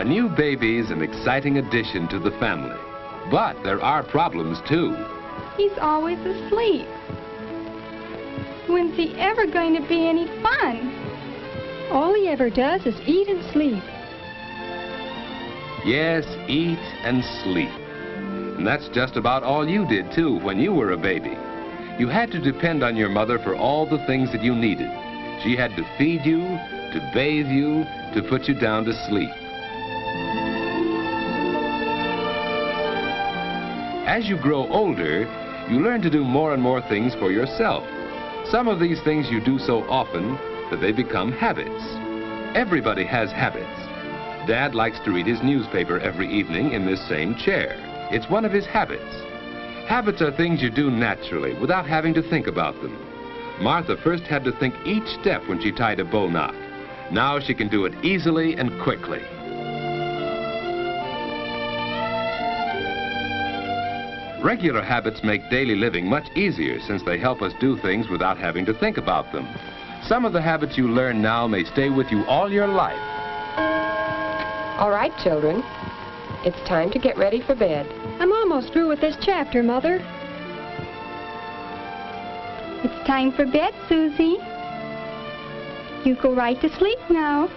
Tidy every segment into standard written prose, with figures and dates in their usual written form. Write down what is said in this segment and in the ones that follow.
A new baby's an exciting addition to the family. But there are problems, too. He's always asleep. When's he ever going to be any fun? All he ever does is eat and sleep. Yes, eat and sleep. And that's just about all you did, too, when you were a baby. You had to depend on your mother for all the things that you needed. She had to feed you, to bathe you, to put you down to sleep. As you grow older, you learn to do more and more things for yourself. Some of these things you do so often that they become habits. Everybody has habits. Dad likes to read his newspaper every evening in this same chair. It's one of his habits. Habits are things you do naturally without having to think about them. Martha first had to think each step when she tied a bow knot. Now she can do it easily and quickly. Regular habits make daily living much easier since they help us do things without having to think about them. Some of the habits you learn now may stay with you all your life. All right, children. It's time to get ready for bed. I'm almost through with this chapter, Mother. It's time for bed, Susie. You go right to sleep now.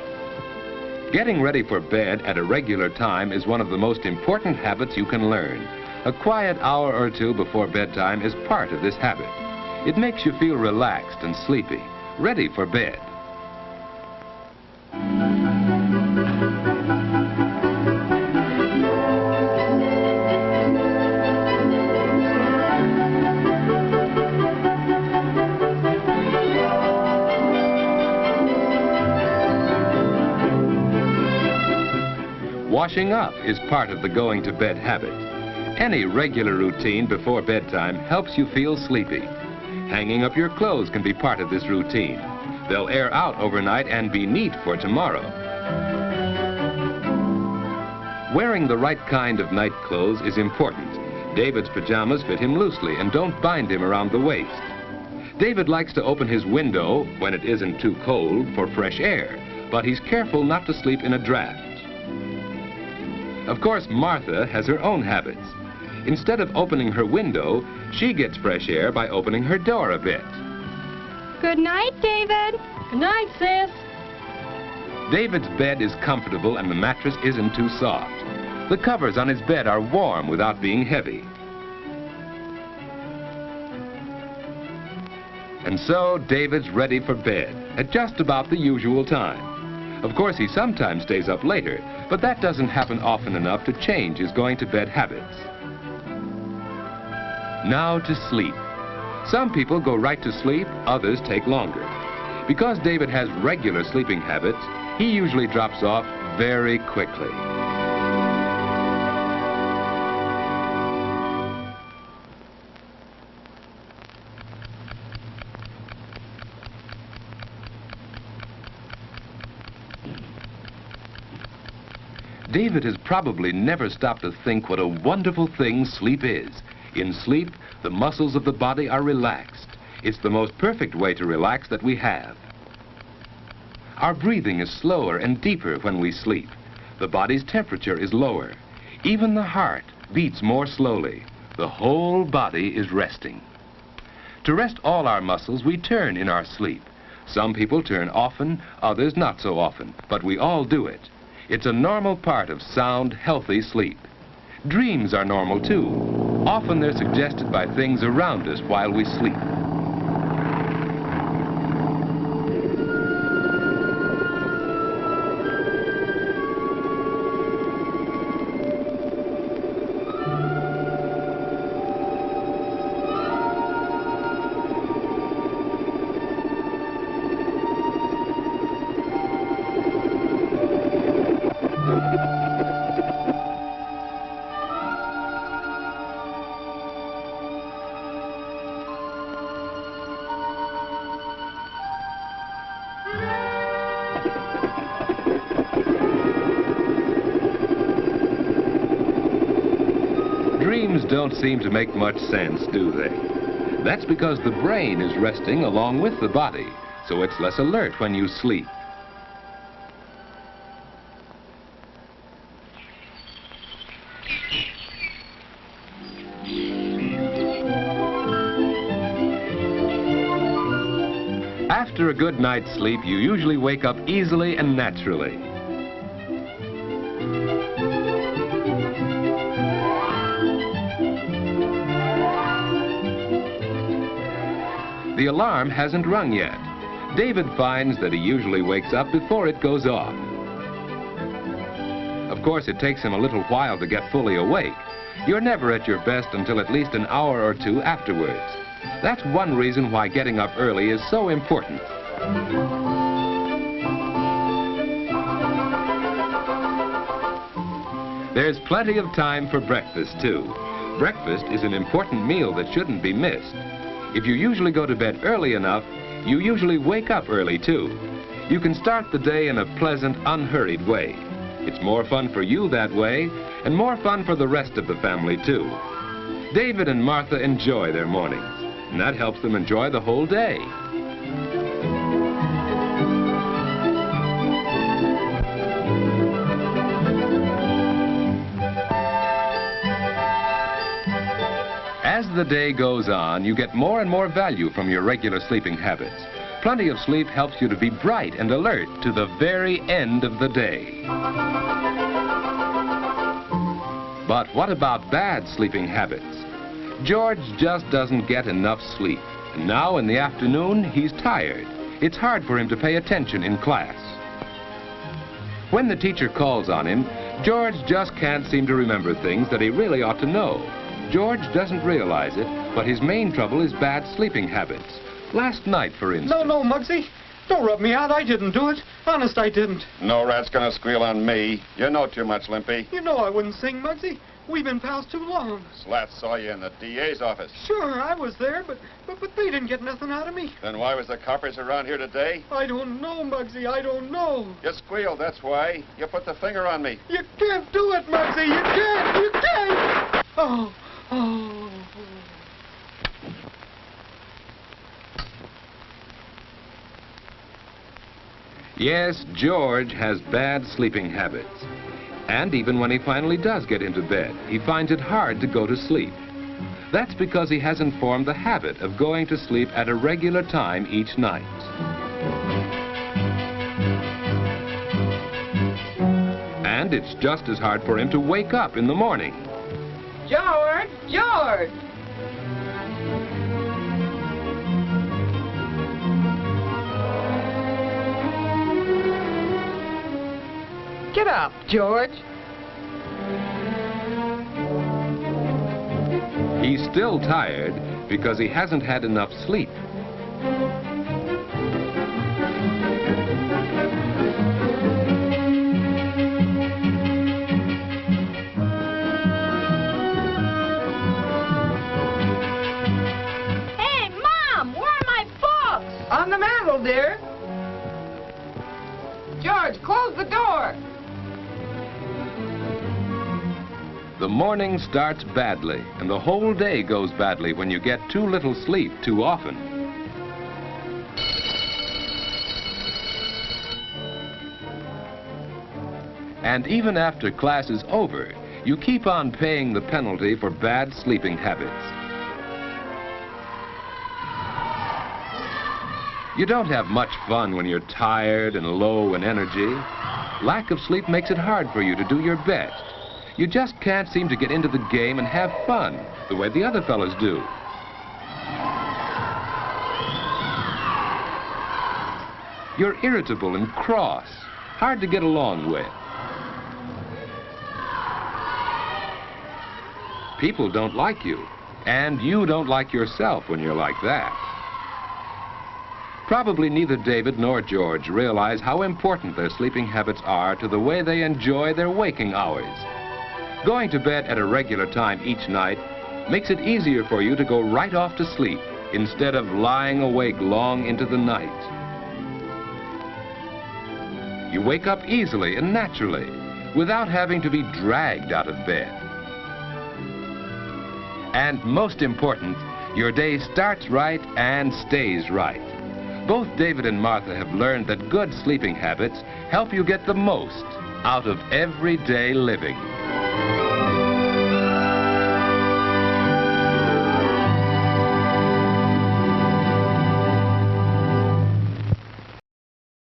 Getting ready for bed at a regular time is one of the most important habits you can learn. A quiet hour or two before bedtime is part of this habit. It makes you feel relaxed and sleepy, ready for bed. Washing up is part of the going to bed habit. Any regular routine before bedtime helps you feel sleepy. Hanging up your clothes can be part of this routine. They'll air out overnight and be neat for tomorrow. Wearing the right kind of night clothes is important. David's pajamas fit him loosely and don't bind him around the waist. David likes to open his window when it isn't too cold for fresh air, but he's careful not to sleep in a draft. Of course, Martha has her own habits. Instead of opening her window, she gets fresh air by opening her door a bit. Good night, David. Good night, sis. David's bed is comfortable and the mattress isn't too soft. The covers on his bed are warm without being heavy. And so David's ready for bed at just about the usual time. Of course, he sometimes stays up later, but that doesn't happen often enough to change his going to bed habits. Now to sleep. Some people go right to sleep, others take longer. Because David has regular sleeping habits, he usually drops off very quickly. David has probably never stopped to think what a wonderful thing sleep is. In sleep, the muscles of the body are relaxed. It's the most perfect way to relax that we have. Our breathing is slower and deeper when we sleep. The body's temperature is lower. Even the heart beats more slowly. The whole body is resting. To rest all our muscles, we turn in our sleep. Some people turn often, others not so often, but we all do it. It's a normal part of sound, healthy sleep. Dreams are normal too. Often they're suggested by things around us while we sleep. Dreams don't seem to make much sense, do they? That's because the brain is resting along with the body, so it's less alert when you sleep. After a good night's sleep, you usually wake up easily and naturally. The alarm hasn't rung yet. David finds that he usually wakes up before it goes off. Of course, it takes him a little while to get fully awake. You're never at your best until at least an hour or two afterwards. That's one reason why getting up early is so important. There's plenty of time for breakfast, too. Breakfast is an important meal that shouldn't be missed. If you usually go to bed early enough, you usually wake up early, too. You can start the day in a pleasant, unhurried way. It's more fun for you that way, and more fun for the rest of the family, too. David and Martha enjoy their mornings, and that helps them enjoy the whole day. As the day goes on, you get more and more value from your regular sleeping habits. Plenty of sleep helps you to be bright and alert to the very end of the day. But what about bad sleeping habits? George just doesn't get enough sleep. And now in the afternoon, he's tired. It's hard for him to pay attention in class. When the teacher calls on him, George just can't seem to remember things that he really ought to know. George doesn't realize it, but his main trouble is bad sleeping habits. Last night, for instance... No, Muggsy. Don't rub me out. I didn't do it. Honest, I didn't. No rat's gonna squeal on me. You know too much, Limpy. You know I wouldn't sing, Muggsy. We've been pals too long. Slat saw you in the DA's office. Sure, I was there, but they didn't get nothing out of me. Then why was the coppers around here today? I don't know, Muggsy. I don't know. You squealed, that's why. You put the finger on me. You can't do it, Muggsy. You can't. You can't. Oh. Yes, George has bad sleeping habits. And even when he finally does get into bed, he finds it hard to go to sleep. That's because he hasn't formed the habit of going to sleep at a regular time each night. And it's just as hard for him to wake up in the morning. George! George! Get up, George. He's still tired because he hasn't had enough sleep. Hey, Mom, where are my books? On the mantel, dear. George, close the door. The morning starts badly, and the whole day goes badly when you get too little sleep too often. And even after class is over, you keep on paying the penalty for bad sleeping habits. You don't have much fun when you're tired and low in energy. Lack of sleep makes it hard for you to do your best. You just can't seem to get into the game and have fun the way the other fellows do. You're irritable and cross, hard to get along with. People don't like you, and you don't like yourself when you're like that. Probably neither David nor George realize how important their sleeping habits are to the way they enjoy their waking hours. Going to bed at a regular time each night makes it easier for you to go right off to sleep instead of lying awake long into the night. You wake up easily and naturally without having to be dragged out of bed. And most important, your day starts right and stays right. Both David and Martha have learned that good sleeping habits help you get the most out of everyday living.